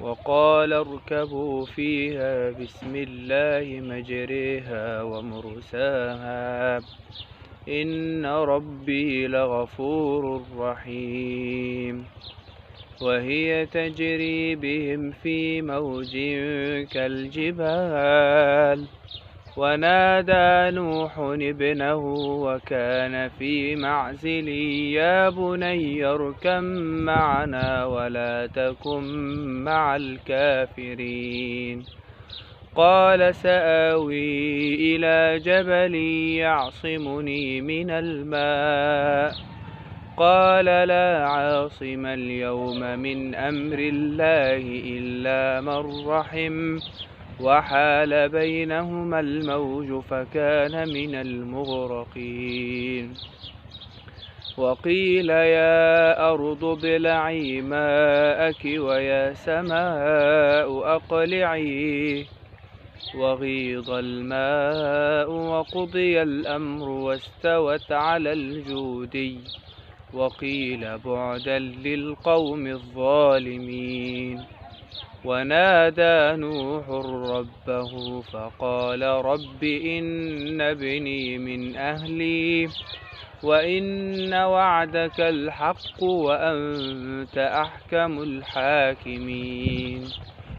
وقال اركبوا فيها بسم الله مجريها ومرساها إن ربي لغفور رحيم. وهي تجري بهم في موج كالجبال ونادى نوح ابنه وكان في معزل يا بني اركب معنا ولا تكن مع الكافرين. قال سآوي إلى جبل يعصمني من الماء قال لا عاصم اليوم من أمر الله إلا من رحم وحال بينهما الموج فكان من المغرقين. وقيل يا أرض ابلعي ماءك ويا سماء أقلعي وغيض الماء وقضي الأمر واستوت على الجودي وقيل بعدا للقوم الظالمين. ونادى نوح ربه فقال رب إن ابني من أهلي وإن وعدك الحق وأنت أحكم الحاكمين.